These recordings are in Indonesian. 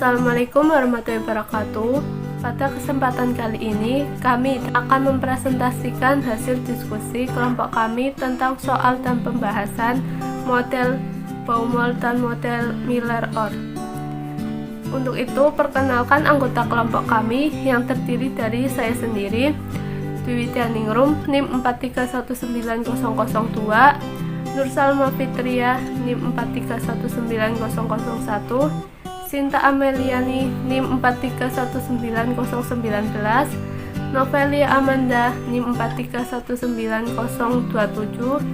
Assalamualaikum warahmatullahi wabarakatuh. Pada kesempatan kali ini, kami akan mempresentasikan hasil diskusi kelompok kami tentang soal dan pembahasan model Baumol dan model Miller-Orr. Untuk itu, perkenalkan anggota kelompok kami yang terdiri dari saya sendiri, Dwi Widyaningrum, NIM 4319002, Nur Salma Fitria, NIM 4319001, Sinta Ameliani, NIM 4319019, Novelia Amanda, NIM 4319027,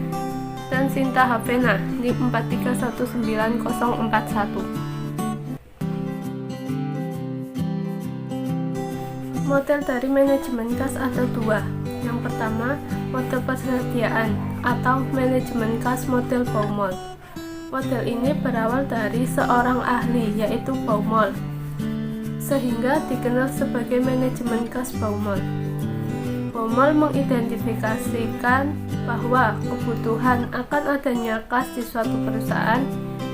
dan Sinta Hafena, NIM 4319041. Model dari manajemen kas ada dua. Yang pertama, model persediaan atau manajemen kas model Baumol. Model ini berawal dari seorang ahli, yaitu Baumol, sehingga dikenal sebagai manajemen kas Baumol. Baumol mengidentifikasikan bahwa kebutuhan akan adanya kas di suatu perusahaan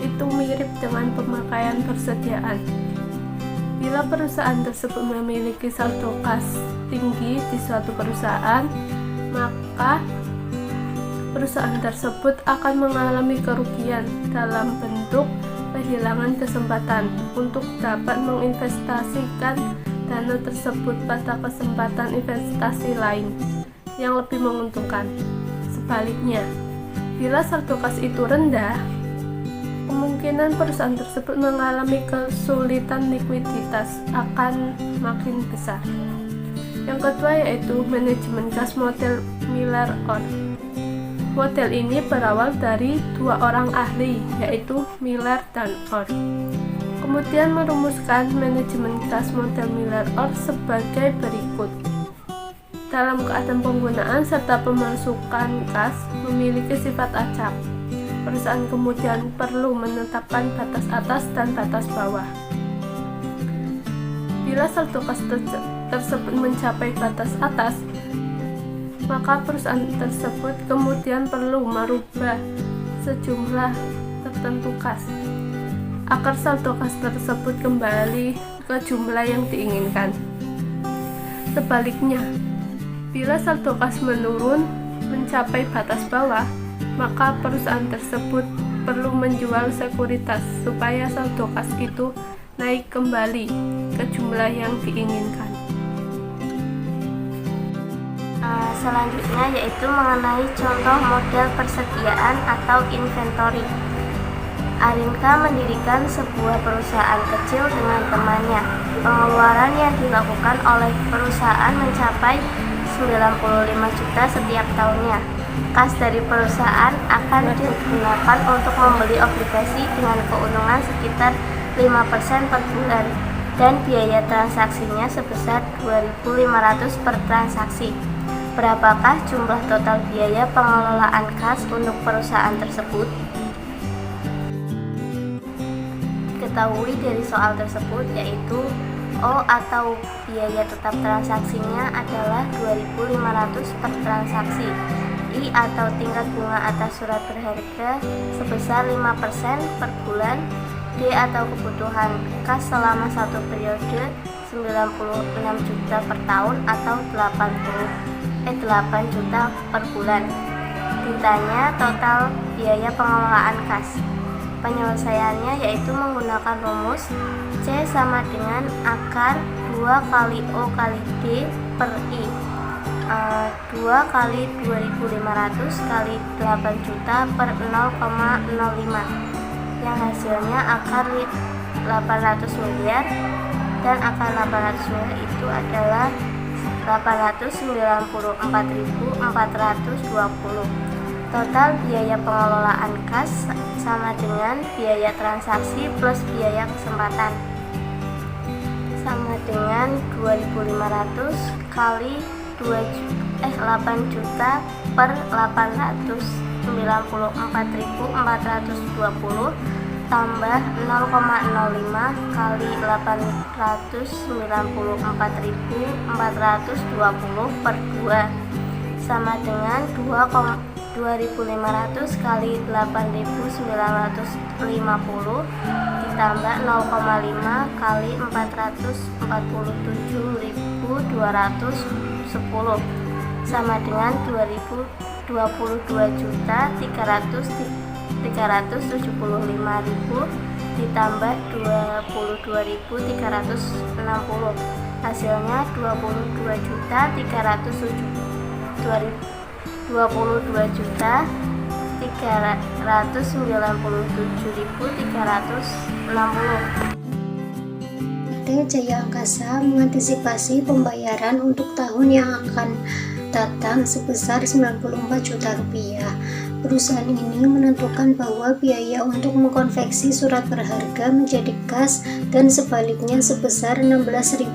itu mirip dengan pemakaian persediaan. Bila perusahaan tersebut memiliki saldo kas tinggi di suatu perusahaan, maka perusahaan tersebut akan mengalami kerugian dalam bentuk kehilangan kesempatan untuk dapat menginvestasikan dana tersebut pada kesempatan investasi lain yang lebih menguntungkan. Sebaliknya, bila saldo kas itu rendah, kemungkinan perusahaan tersebut mengalami kesulitan likuiditas akan makin besar. Yang kedua yaitu manajemen kas model Miller-Orr. Model ini berawal dari dua orang ahli, yaitu Miller dan Orr. Kemudian merumuskan manajemen kas model Miller-Orr sebagai berikut. Dalam keadaan penggunaan serta pemasukan kas memiliki sifat acak. Perusahaan kemudian perlu menetapkan batas atas dan batas bawah. Bila saldo kas tersebut mencapai batas atas, maka perusahaan tersebut kemudian perlu merubah sejumlah tertentu kas agar saldo kas tersebut kembali ke jumlah yang diinginkan. Sebaliknya, bila saldo kas menurun mencapai batas bawah, maka perusahaan tersebut perlu menjual sekuritas supaya saldo kas itu naik kembali ke jumlah yang diinginkan. Selanjutnya yaitu mengenai contoh model persediaan atau inventory. Arinka mendirikan sebuah perusahaan kecil dengan temannya. Pengeluaran yang dilakukan oleh perusahaan mencapai 95 juta setiap tahunnya. Kas dari perusahaan akan digunakan untuk membeli obligasi dengan keuntungan sekitar 5% per bulan dan biaya transaksinya sebesar 2.500 per transaksi. Berapakah jumlah total biaya pengelolaan kas untuk perusahaan tersebut? Diketahui dari soal tersebut yaitu O atau biaya tetap transaksinya adalah 2.500 per transaksi. I atau tingkat bunga atas surat berharga sebesar 5% per bulan. D atau kebutuhan kas selama satu periode 96 juta per tahun atau 8 juta per bulan. Ditanya total biaya pengelolaan kas. Penyelesaiannya yaitu menggunakan rumus C sama dengan akar 2 kali O kali D per I. 2 kali 2.500 kali 8 juta per 0,05 yang hasilnya akar 800 miliar, dan akar 800 miliar itu adalah 894.420. Total biaya pengelolaan kas sama dengan biaya transaksi plus biaya kesempatan sama dengan 2.500 kali 8 juta per 894.420 tambah 0,05 kali 894.420 per 2 sama dengan 2.500 kali 8.950 ditambah 0,5 kali 447.210 sama dengan 22.375.000 ditambah 22.360, hasilnya 22.397.360. PT Jaya Angkasa mengantisipasi pembayaran untuk tahun yang akan datang sebesar 94 juta rupiah. Perusahaan ini menentukan bahwa biaya untuk mengkonveksi surat berharga menjadi kas dan sebaliknya sebesar Rp16.000.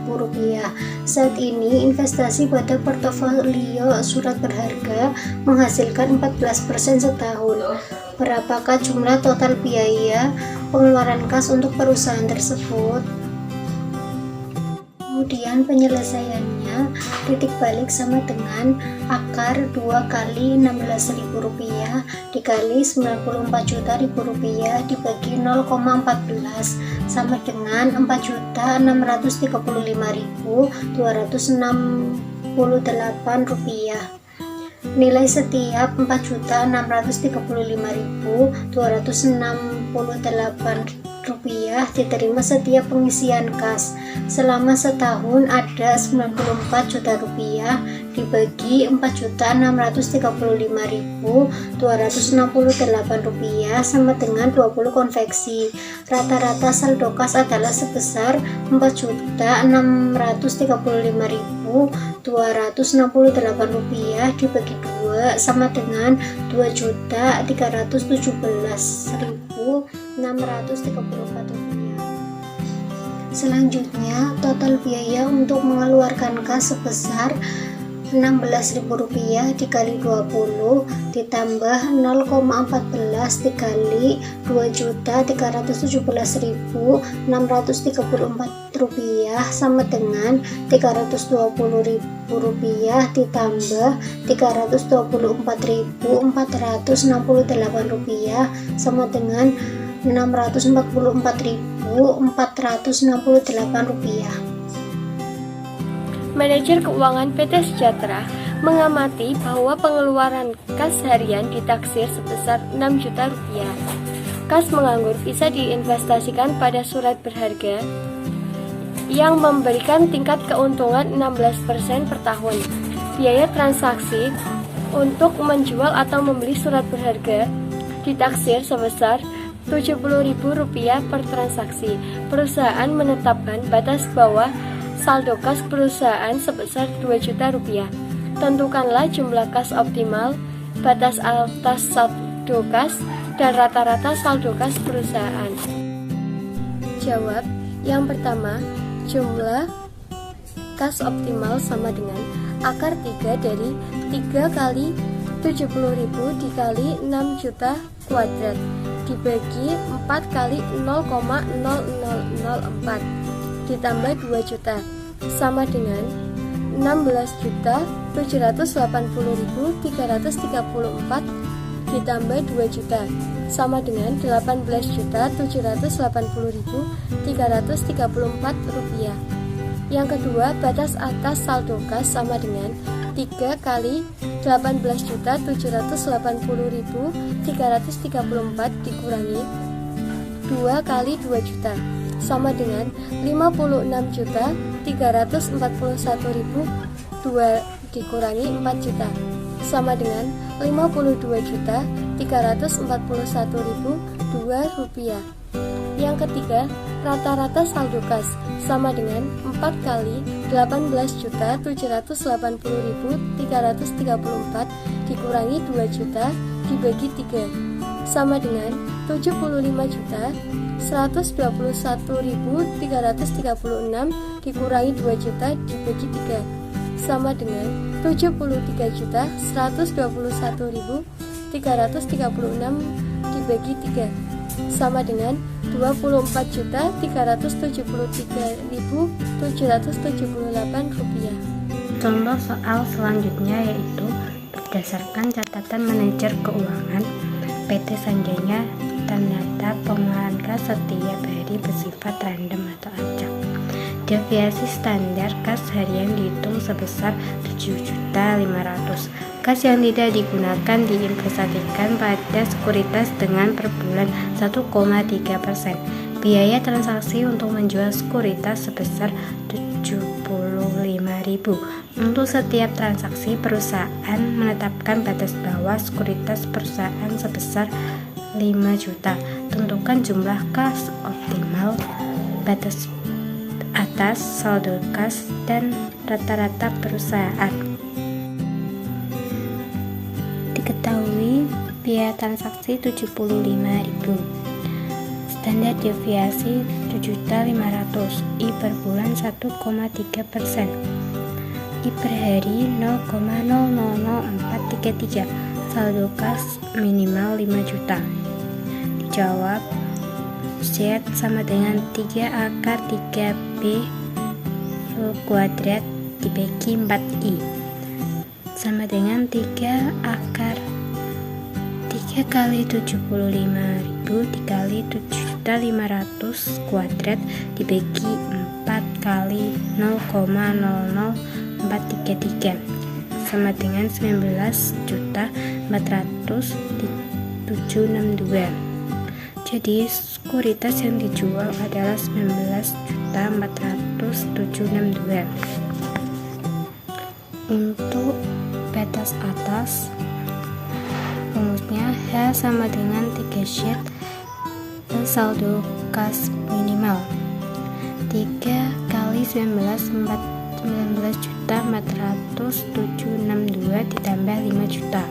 Saat ini investasi pada portofolio surat berharga menghasilkan 14% setahun. Berapakah jumlah total biaya pengeluaran kas untuk perusahaan tersebut? Kemudian penyelesaiannya, titik balik sama dengan akar 2 kali Rp16.000 dikali Rp94.000 dibagi 0,14 sama dengan Rp4.635.268. Nilai setiap Rp4.635.268 diterima setiap pengisian kas. Selama setahun ada Rp94 juta dibagi Rp4.635.268 sama dengan 20 konveksi. Rata-rata saldo kas adalah sebesar Rp4.635.268 dibagi 2 sama dengan Rp2.317.634. Selanjutnya, total biaya untuk mengeluarkan kas sebesar Rp16.000 dikali 20 ditambah 0,14 dikali Rp2.317.634 sama dengan Rp320.000 ditambah Rp324.468 sama dengan Rp644.468. Manajer keuangan PT Sejahtera mengamati bahwa pengeluaran kas harian ditaksir sebesar Rp6 juta. Kas menganggur bisa diinvestasikan pada surat berharga yang memberikan tingkat keuntungan 16% per tahun. Biaya transaksi untuk menjual atau membeli surat berharga ditaksir sebesar Rp70.000 per transaksi. Perusahaan menetapkan batas bawah saldo kas perusahaan sebesar Rp2 juta. Tentukanlah jumlah kas optimal, batas atas saldo kas, dan rata-rata saldo kas perusahaan. Jawab. Yang pertama, jumlah kas optimal sama dengan akar 3 dari 3 kali 70.000 dikali 6 juta kuadrat dibagi 4 kali 0,0004 ditambah 2 juta sama dengan 16.780.334 ditambah 2 juta sama dengan 18.780.334 rupiah. Yang kedua, batas atas saldo kas sama dengan 3 kali 18.780.334 dikurangi 2 kali 2 juta sama dengan 56.341.002 dikurangi 4 juta sama dengan 52.341.002 rupiah. Yang ketiga, rata-rata saldo kas sama dengan 4 kali 18.780.334 dikurangi 2 juta dibagi 3 sama dengan 75.121.336 dikurangi 2 juta dibagi 3 sama dengan 73.121.336 dibagi 3 sama dengan 24.373.778 rupiah. Contoh soal selanjutnya yaitu berdasarkan catatan manajer keuangan PT Sanjaya, ternyata pengeluaran kas setiap hari bersifat random atau acak. Deviasi standar kas harian dihitung sebesar 7.500.000. Kas yang tidak digunakan diinvestasikan pada sekuritas dengan per bulan 1,3%. Biaya transaksi untuk menjual sekuritas sebesar 75.000. Untuk setiap transaksi, perusahaan menetapkan batas bawah sekuritas perusahaan sebesar 5 juta. Tentukan jumlah kas optimal, batas atas, saldo kas, dan rata-rata perusahaan. Diketahui biaya transaksi 75.000. Standar deviasi 7.500.000. I per bulan 1,3%. I per hari 0,000433. Saldo kas minimal 5 juta. Dijawab, Z sama dengan 3 akar 3B full kuadrat dibagi 4I sama dengan 3 akar 3 kali 75.000 dikali 7.500 kuadrat dibagi 4 kali 0,00433 sama dengan 19.400.762. Jadi sekuritas yang dijual adalah 19.400.762. Untuk batas atas, rumusnya H sama dengan 3 sheet saldo kas minimal 3 kali 19.400.762 ditambah 5 juta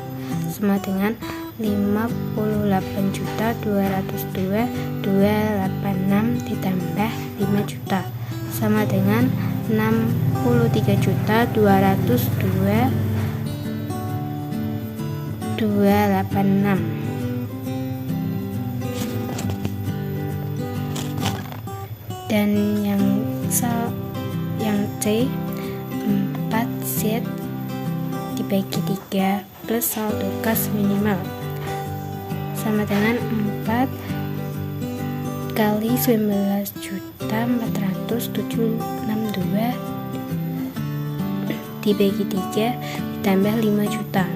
sama dengan 58.202.286 ditambah 5 juta sama dengan 63.202.286. Dan yang C 4 Z dibagi 3 plus saldo kas minimal sama dengan 4 kali 19.400.762 dibagi 3 ditambah 5 juta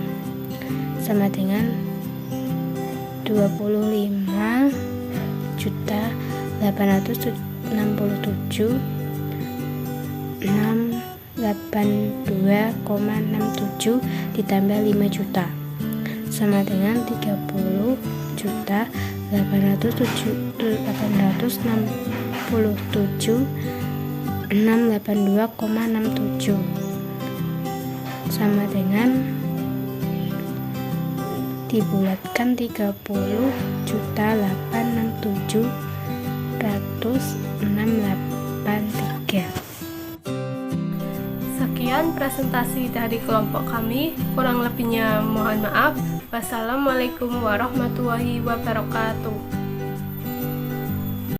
sama dengan 25.867.682,67 ditambah 5 juta sama dengan 30.867.682,67 sama dengan dibulatkan 30.867.683. Sekian presentasi dari kelompok kami, kurang lebihnya mohon maaf. Wassalamualaikum warahmatullahi wabarakatuh.